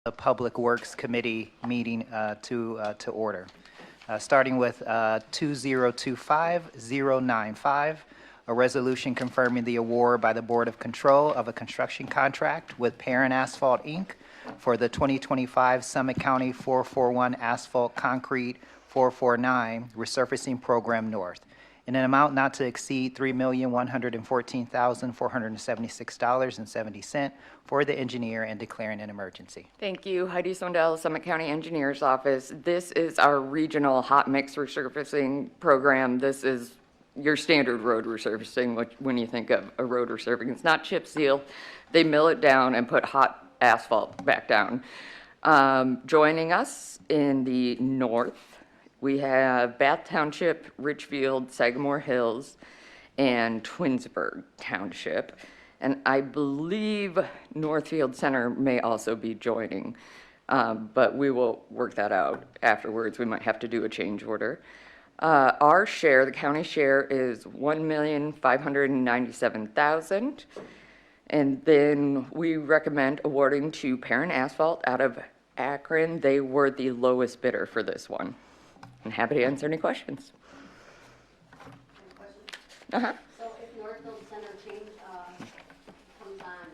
the Public Works Committee meeting to order. Starting with 2025095, a resolution confirming the award by the Board of Control of a construction contract with Perrin Asphalt, Inc. for the 2025 Summit County 441 Asphalt Concrete 449 Resurfacing Program North in an amount not to exceed $3,114,476.70 for the engineer and declaring an emergency. Thank you. Heidi Sondel, Summit County Engineer's Office. This is our regional hot mix resurfacing program. This is your standard road resurfacing when you think of a road resurfacing. It's not chip seal. They mill it down and put hot asphalt back down. Joining us in the north, we have Bath Township, Richfield, Sagamore Hills, and Twinsburg Township. And I believe Northfield Center may also be joining, but we will work that out afterwards. We might have to do a change order. Our share, the county share, is $1,597,000. And then we recommend awarding to Perrin Asphalt out of Akron. They were the lowest bidder for this one. I'm happy to answer any questions. Uh-huh. So if Northfield Center change comes on,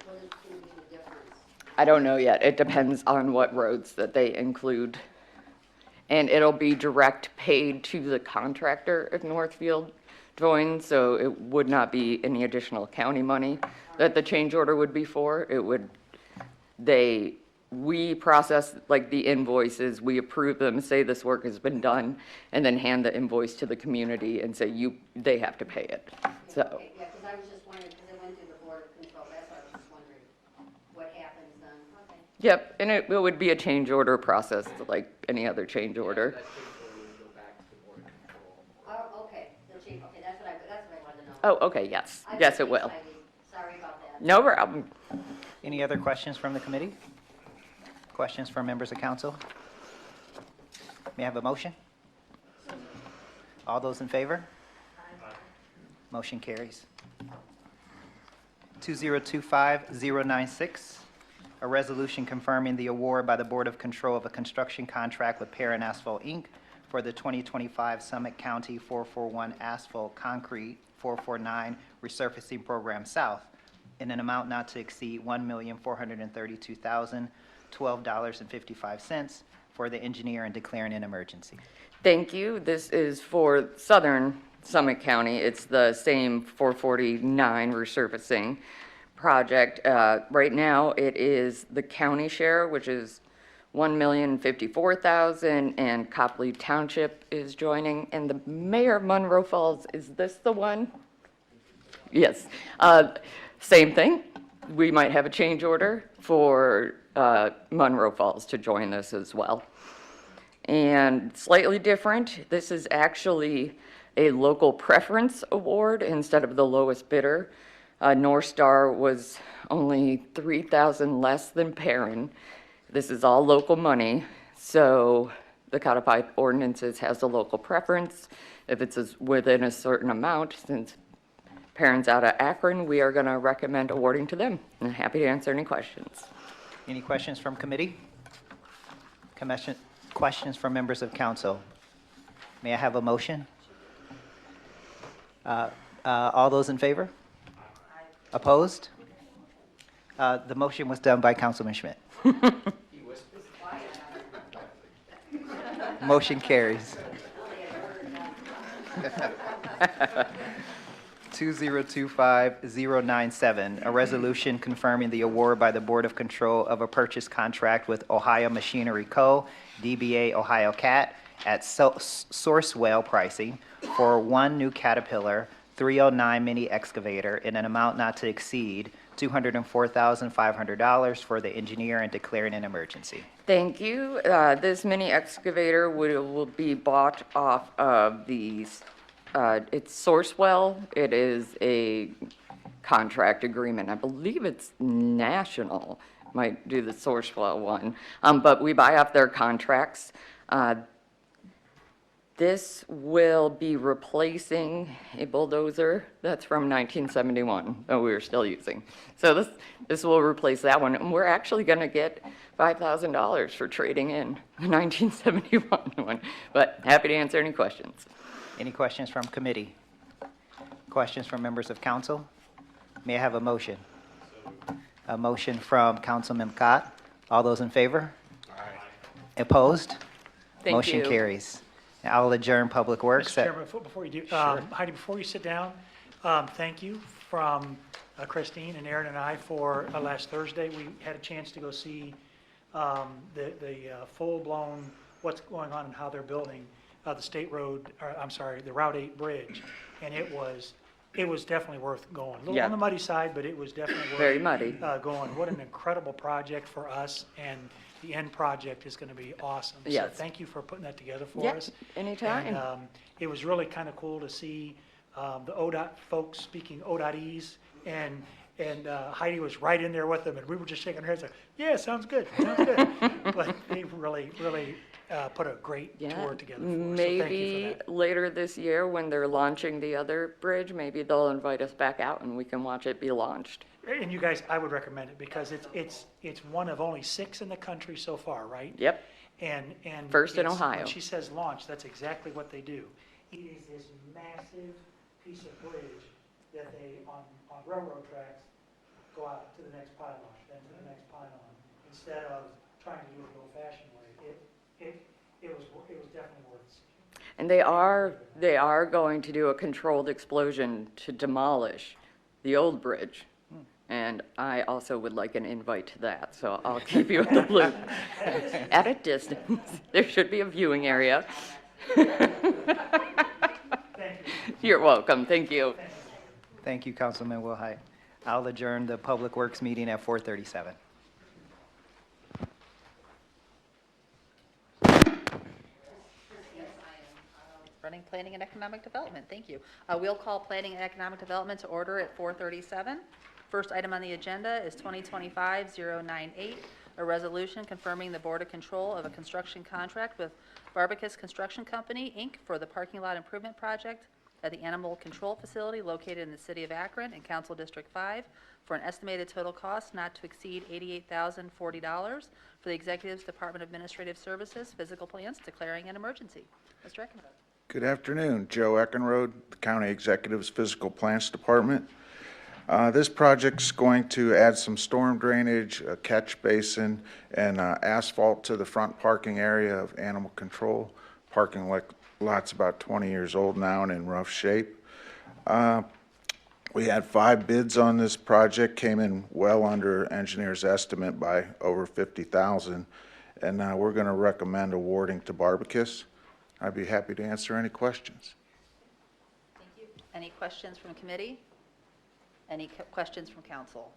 what is going to be the difference? I don't know yet. It depends on what roads that they include. And it'll be direct paid to the contractor if Northfield joins, so it would not be any additional county money that the change order would be for. It would, we process like the invoices, we approve them, say this work has been done, and then hand the invoice to the community and say they have to pay it. So. Okay, yeah, because I was just wondering, because it went through the Board of Control, that's why I was just wondering what happens then. Okay. Yep, and it would be a change order process like any other change order. Oh, okay, the chief, okay, that's what I wanted to know. Oh, okay, yes, yes it will. Sorry about that. No problem. Any other questions from the committee? Questions from members of council? May I have a motion? All those in favor? Motion carries. 2025096, a resolution confirming the award by the Board of Control of a construction contract with Perrin Asphalt, Inc. for the 2025 Summit County 441 Asphalt Concrete 449 Resurfacing Program South in an amount not to exceed $1,432,012.55 for the engineer and declaring an emergency. Thank you. This is for southern Summit County. It's the same 449 resurfacing project. Right now, it is the county share, which is $1,054,000, and Copley Township is joining. And the mayor of Monroe Falls, is this the one? Yes. Same thing. We might have a change order for Monroe Falls to join this as well. And slightly different, this is actually a local preference award instead of the lowest bidder. North Star was only $3,000 less than Perrin. This is all local money, so the codified ordinances has a local preference. If it's within a certain amount, since Perrin's out of Akron, we are going to recommend awarding to them. I'm happy to answer any questions. Any questions from committee? Commission, questions from members of council? May I have a motion? All those in favor? Opposed? The motion was done by Councilman Schmidt. Motion carries. 2025097, a resolution confirming the award by the Board of Control of a purchase contract with Ohio Machinery Co., DBA Ohio Cat, at Sourcewell pricing for one new Caterpillar 309 mini excavator in an amount not to exceed $204,500 for the engineer and declaring an emergency. Thank you. This mini excavator will be bought off of these. It's Sourcewell. It is a contract agreement. I believe it's national. Might do the Sourcewell one. But we buy off their contracts. This will be replacing a bulldozer that's from 1971 that we were still using. So this will replace that one, and we're actually going to get $5,000 for trading in the 1971 one. But happy to answer any questions. Any questions from committee? Questions from members of council? May I have a motion? A motion from Councilman Cott. All those in favor? Opposed? Thank Motion you. carries. Now I will adjourn Public Works. Mr. Chairman, before you do, Heidi, before you sit down, thank you from Christine and Aaron and I for last Thursday. We had a chance to go see the full-blown, what's going on and how they're building the State Road, or I'm sorry, the Route 8 bridge. And it was definitely worth going. A little Yeah. on the muddy side, but it was definitely worth Very muddy. going. What an incredible project for us, and the end project is going to be awesome. So Yes. thank you for putting that together for Yeah, us. anytime. And it was really kind of cool to see the ODOT folks speaking ODOTese, and Heidi was right in there with them, and we were just shaking our heads like, yeah, sounds good, sounds good. But they really put a great Yeah, tour together for us, so thank you maybe for that. later this year, when they're launching the other bridge, maybe they'll invite us back out and we can watch it be launched. And you guys, I would recommend it, because it's one of only 6 in the country so far, right? Yep. And First in it's- Ohio. When she says launch, that's exactly what they do. It is this massive piece of bridge that they, on railroad tracks, go out to the next pylon, then to the next pylon, instead of trying to do it the old-fashioned way. It was definitely worth it. And they are going to do a controlled explosion to demolish the old bridge. And I also would like an invite to that, so I'll keep you in the loop. At a distance, there should be a viewing area. You're welcome, thank you. Thank you, Councilman Wilhite. I'll adjourn the Public Works meeting at 4:37. Running Planning and Economic Development, thank you. We'll call Planning and Economic Development to order at 4:37. First item on the agenda is 2025-098, a resolution confirming the Board of Control of a construction contract with Barbicus Construction Company, Inc. for the parking lot improvement project at the Animal Control Facility located in the city of Akron in Council District 5 for an estimated total cost not to exceed $88,040 for the Executive's Department of Administrative Services physical plans declaring an emergency. Mr. Eckenrode. Good afternoon, Joe Eckenrode, the County Executive's Physical Plants Department. This project's going to add some storm drainage, a catch basin, and asphalt to the front parking area of Animal Control. Parking lot's about 20 years old now and in rough shape. We had 5 bids on this project, came in well under engineer's estimate by over $50,000, and we're going to recommend awarding to Barbicus. I'd be happy to answer any questions. Thank you. Any questions from committee? Any questions from council?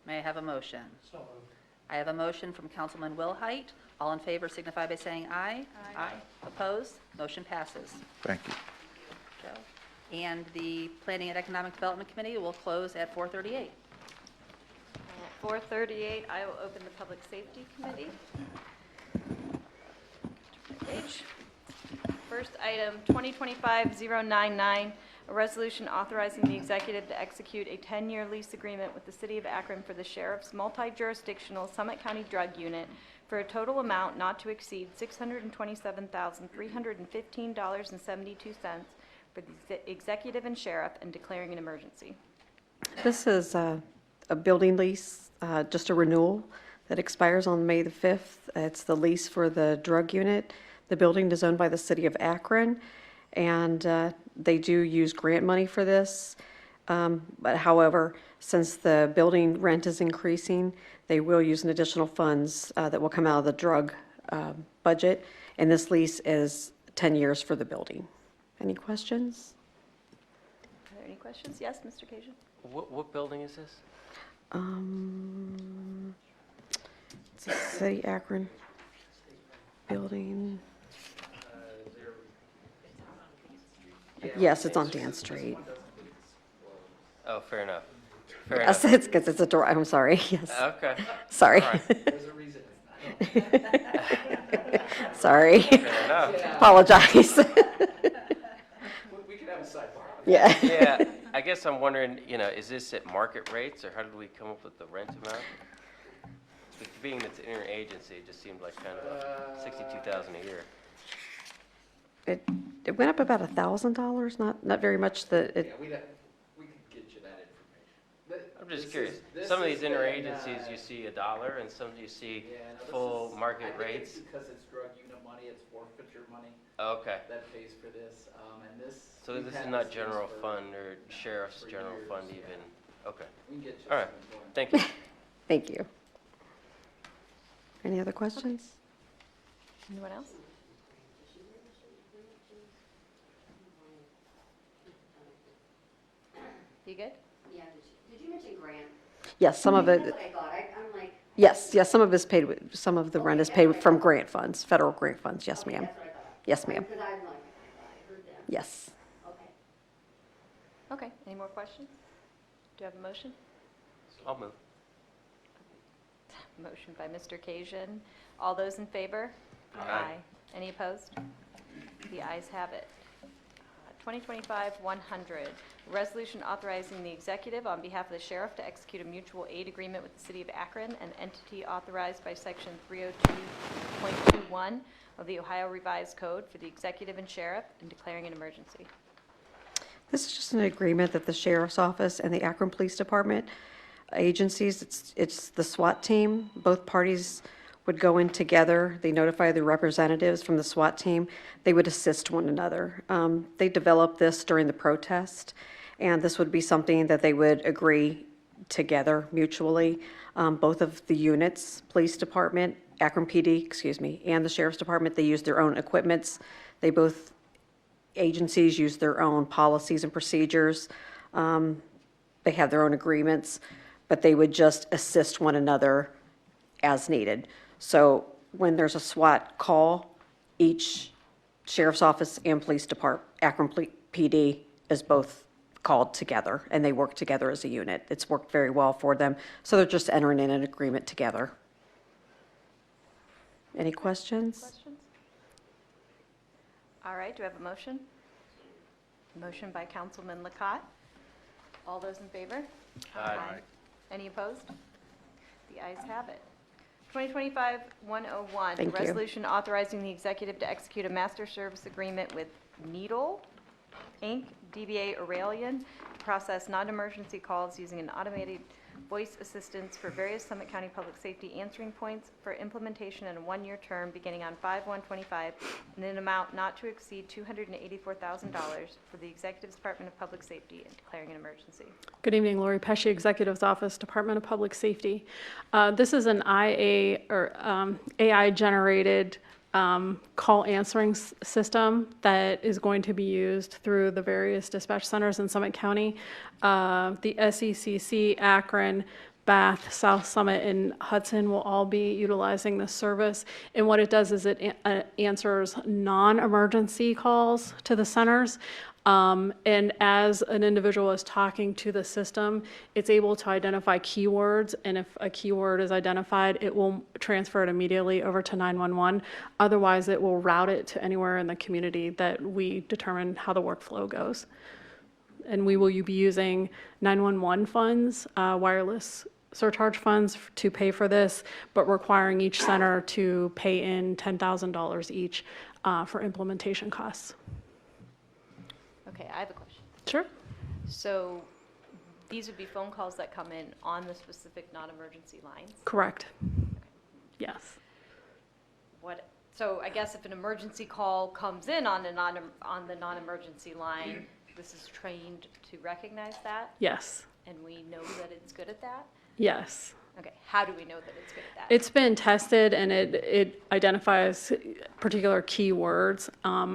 May I have a motion? So moved. I have a motion from Councilman Wilhite. All in favor signify by saying aye. Aye. Opposed? Motion passes. Thank you. Joe. And the Planning and Economic Development Committee will close at 4:38. At 4:38, I will open the Public Safety Committee. Page. First item, 2025-099, a resolution authorizing the executive to execute a 10-year lease agreement with the City of Akron for the Sheriff's Multi-Jurisdictional Summit County Drug Unit for a total amount not to exceed $627,315.72 for the executive and sheriff and declaring an emergency. This is a building lease, just a renewal that expires on May the 5th. It's the lease for the drug unit. The building is owned by the city of Akron, and they do use grant money for this. But however, since the building rent is increasing, they will use an additional funds that will come out of the drug budget, and this lease is 10 years for the building. Any questions? Are there any questions? Yes, Mr. Cajun? What building is this? It's a city Akron building. Yes, it's on Dan Street. Oh, fair enough. Fair Yes, enough. it's because it's a door, I'm sorry, yes. Okay. Sorry. All right. Sorry. Fair enough. Apologize. We could have a sidebar. Yeah. Yeah, I guess I'm wondering, is this at market rates, or how did we come up with the rent amount? Being that's interagency, it just seemed like kind of $62,000 a year. It went up about $1,000, not very much. Yeah, we could get you that information. I'm just curious. Some of these interagencies, you see $1, and some you see full market rates. I think it's because it's drug unit money, it's forfeiture money Okay. that pays for this, and this. So we've this had is not case general for- fund or sheriff's for general years, fund yeah. even? Okay. We can get you All right. some info. Thank you. Thank you. Any other questions? Anyone else? You good? Yeah, did you mention grant? Yes, some of That's it, what I thought. I'm like, yes, some of it is paid, some of the rent is paid from grant funds, federal grant funds. Yes, okay, ma'am. that's what I thought. Yes, ma'am. Because I'm like, I thought I heard that. Yes. Okay. Okay, any more questions? Do you have a motion? I'll move. Motion by Mr. Kajan. All those in favor? Aye. Any opposed? The ayes have it. 2025-100, resolution authorizing the executive on behalf of the sheriff to execute a mutual aid agreement with the city of Akron, an entity authorized by section 302.21 of the Ohio Revised Code for the executive and sheriff, and declaring an emergency. This is just an agreement that the sheriff's office and the Akron Police Department agencies, it's the SWAT team. Both parties would go in together. They notify the representatives from the SWAT team. They would assist one another. They developed this during the protest, and this would be something that they would agree together mutually. Both of the units, police department, Akron PD, excuse me, and the sheriff's department, they use their own equipments. They both agencies use their own policies and procedures. They have their own agreements, but they would just assist one another as needed. So when there's a SWAT call, each sheriff's office and police department, Akron PD is both called together, and they work together as a unit. It's worked very well for them, so they're just entering in an agreement together. Any questions? Questions? All right, do I have a motion? Motion by Councilman Lacotte. All those in favor? Aye. Any opposed? The ayes have it. 2025-101, Thank you. resolution authorizing the executive to execute a master service agreement with Needle, Inc., DBA Aurelian, to process non-emergency calls using an automated voice assistance for various Summit County Public Safety answering points for implementation in a one-year term beginning on 5/1/25 in an amount not to exceed $284,000 for the Executive's Department of Public Safety and declaring an emergency. Good evening, Lori Pesci, Executive's Office, Department of Public Safety. This is an AI-generated call answering system that is going to be used through the various dispatch centers in Summit County. The SECC, Akron, Bath, South Summit, and Hudson will all be utilizing this service. And what it does is it answers non-emergency calls to the centers. And as an individual is talking to the system, it's able to identify keywords, and if a keyword is identified, it will transfer it immediately over to 911. Otherwise, it will route it to anywhere in the community that we determine how the workflow goes. And we will be using 911 funds, wireless surcharge funds to pay for this, but requiring each center to pay in $10,000 each for implementation costs. Okay, I have a question. Sure. So these would be phone calls that come in on the specific non-emergency lines? Correct. Yes. So I guess if an emergency call comes in on the non-emergency line, this is trained to recognize that, Yes. and we know that it's good at that? Yes. Okay, how do we know that it's good at that? It's been tested, and it identifies particular keywords.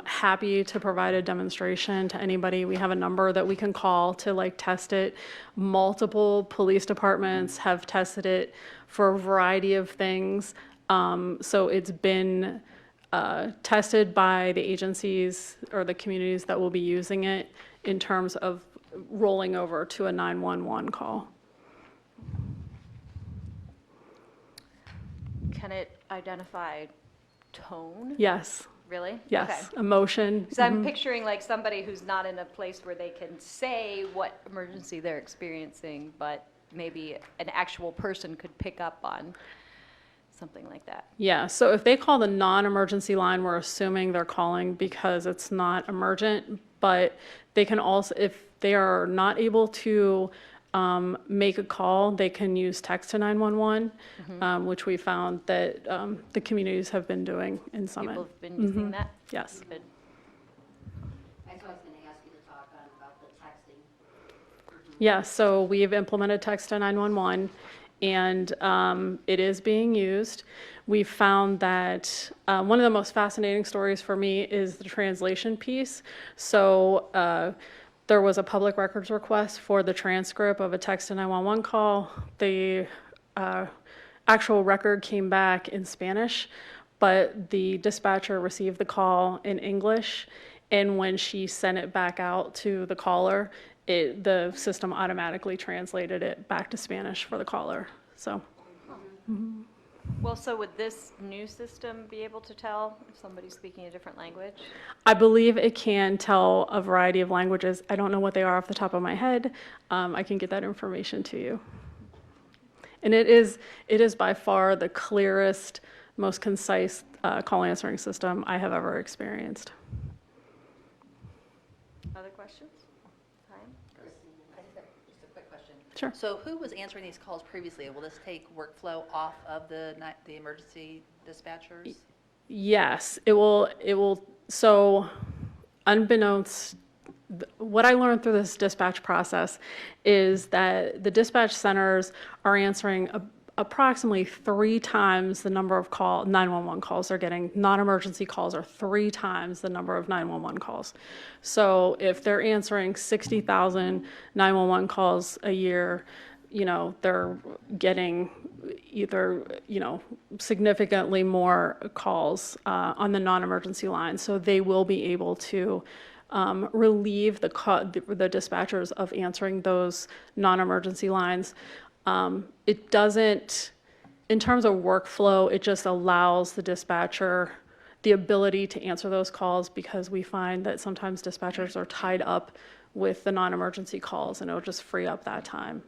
Happy to provide a demonstration to anybody. We have a number that we can call to test it. Multiple police departments have tested it for a variety of things. So it's been tested by the agencies or the communities that will be using it in terms of rolling over to a 911 call. Can it identify tone? Yes, Really? yes, Okay. emotion. Because I'm picturing like somebody who's not in a place where they can say what emergency they're experiencing, but maybe an actual person could pick up on something like that. Yeah, so if they call the non-emergency line, we're assuming they're calling because it's not emergent, but they can also, if they are not able to make a call, they can use text to 911, which we found that the communities have been doing in Summit. People have been using that? Yes. Good. That's what I was gonna ask you to talk on, about the texting. Yeah, so we've implemented text to 911, and it is being used. We found that one of the most fascinating stories for me is the translation piece. So there was a public records request for the transcript of a text to 911 call. The actual record came back in Spanish, but the dispatcher received the call in English, and when she sent it back out to the caller, the system automatically translated it back to Spanish for the caller. So Well, so would this new system be able to tell if somebody's speaking a different language? I believe it can tell a variety of languages. I don't know what they are off the top of my head. I can get that information to you. And it is by far the clearest, most concise call answering system I have ever experienced. Other questions? Time? Just a quick question. Sure. So who was answering these calls previously? Will this take workflow off of the emergency dispatchers? Yes, it will, so unbeknownst, what I learned through this dispatch process is that the dispatch centers are answering approximately 3 times the number of 911 calls they're getting. Non-emergency calls are 3 times the number of 911 calls. So if they're answering 60,000 911 calls a year, they're getting either, significantly more calls on the non-emergency line. So they will be able to relieve the dispatchers of answering those non-emergency lines. It doesn't, in terms of workflow, it just allows the dispatcher the ability to answer those calls, because we find that sometimes dispatchers are tied up with the non-emergency calls, and it'll just free up that time.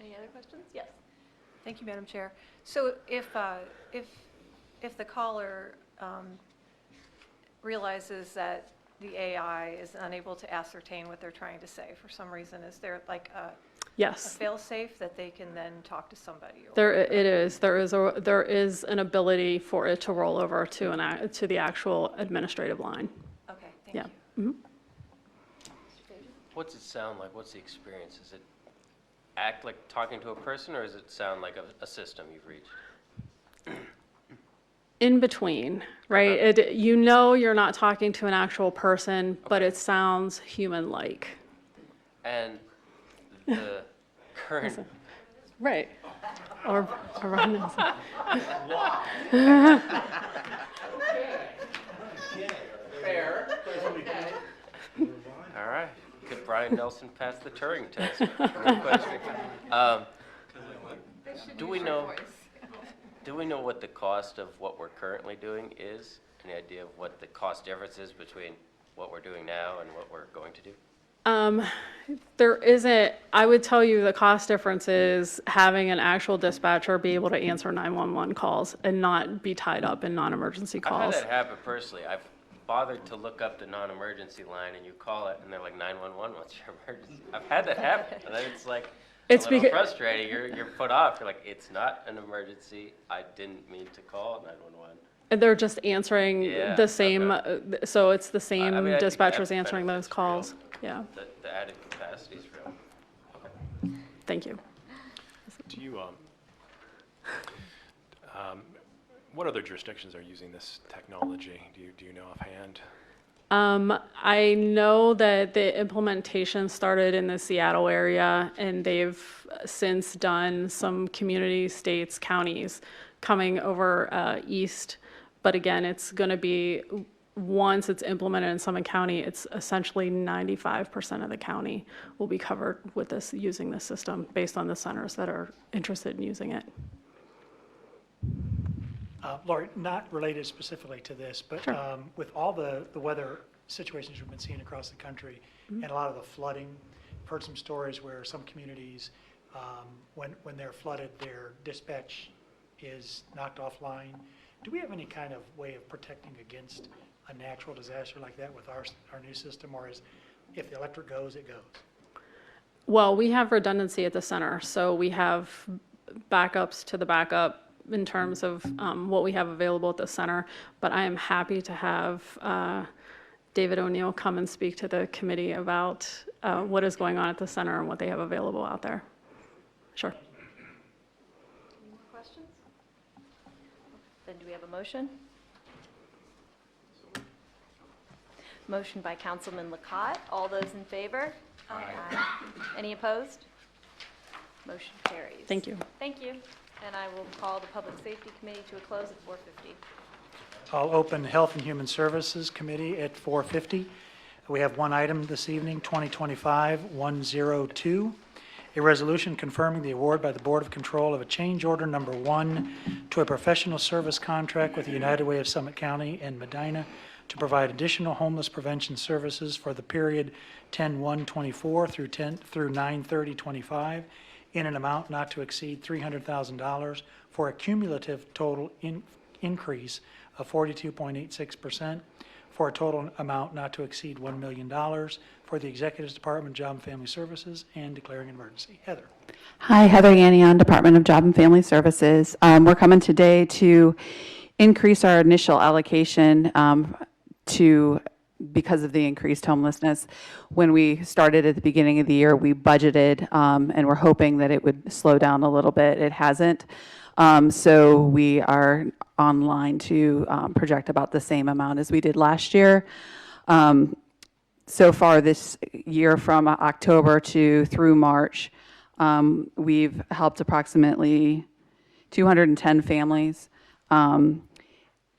Any other questions? Yes. Thank you, Madam Chair. So if the caller realizes that the AI is unable to ascertain what they're trying to say for some reason, is there like a Yes. fail-safe that they can then talk to somebody? Or- There is an ability for it to roll over to the actual administrative line. Okay, thank Yeah. you. What's it sound like? What's the experience? Does it act like talking to a person, or does it sound like a system you've reached? In between, right? You're not talking to an actual person, but it sounds human-like. And the current, Right. Or around all right, could Brian Nelson pass the Turing test? No question. Do we know what the cost of what we're currently doing is? Any idea of what the cost difference is between what we're doing now and what we're going to do? There isn't, I would tell you the cost difference is having an actual dispatcher be able to answer 911 calls and not be tied up in non-emergency I've calls. had that happen personally. I've bothered to look up the non-emergency line, and you call it, and they're like, 911, what's your emergency? I've had that happen, and then it's like, It's a little becau- frustrating. You're put off. You're like, it's not an emergency. I didn't mean to call 911. They're just answering Yeah, the same, okay. so it's the same I mean, I think dispatchers that answering those benefit's calls. real. Yeah, The added capacity is real. thank you. Do you, what other jurisdictions are using this technology? Do you know offhand? I know that the implementation started in the Seattle area, and they've since done some communities, states, counties coming over east. But again, it's going to be, once it's implemented in Summit County, it's essentially 95% of the county will be covered with this, using this system, based on the centers that are interested in using it. Lori, not related specifically to this, but with all the weather situations we've been seeing across the country and a lot of the flooding, I've heard some stories where some communities, when they're flooded, their dispatch is knocked offline. Do we have any kind of way of protecting against a natural disaster like that with our new system, or is if the electric goes, it goes? Well, we have redundancy at the center, so we have backups to the backup in terms of what we have available at the center, but I am happy to have David O'Neill come and speak to the committee about what is going on at the center and what they have available out there. Sure. Any more questions? Then do we have a motion? Motion by Councilman Lacotte. All those in favor? Aye. Any opposed? Motion carries. Thank you. Thank you. And I will call the Public Safety Committee to a close at 4:50. I'll open Health and Human Services Committee at 4:50. We have one item this evening, 2025-102, a resolution confirming the award by the Board of Control of a change order number 1 to a professional service contract with the United Way of Summit County and Medina to provide additional homeless prevention services for the period 10/1/24 through 9/30/25 in an amount not to exceed $300,000 for a cumulative total increase of 42.86%, for a total amount not to exceed $1 million for the Executives Department, Job and Family Services, and declaring an emergency. Heather. Hi, Heather Yannion, Department of Job and Family Services. We're coming today to increase our initial allocation because of the increased homelessness. When we started at the beginning of the year, we budgeted and we're hoping that it would slow down a little bit. It hasn't. So we are online to project about the same amount as we did last year. So far this year, from October through March, we've helped approximately 210 families.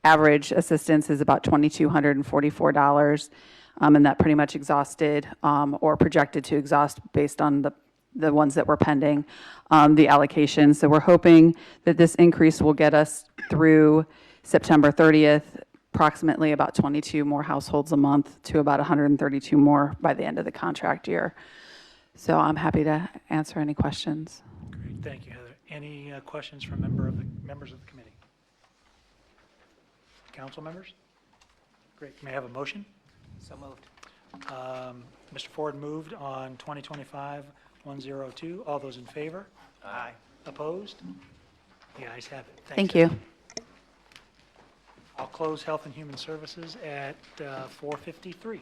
Average assistance is about $2,244, and that pretty much exhausted or projected to exhaust based on the ones that were pending, the allocation. So we're hoping that this increase will get us through September 30th, approximately about 22 more households a month to about 132 more by the end of the contract year. So I'm happy to answer any questions. Great, thank you, Heather. Any questions from members of the committee? Council members? Great, may I have a motion? So moved. Mr. Ford moved on 2025-102. All those in favor? Aye. Opposed? The ayes have it. Thank Thanks, you. I'll close Health and Human Services at 4:53.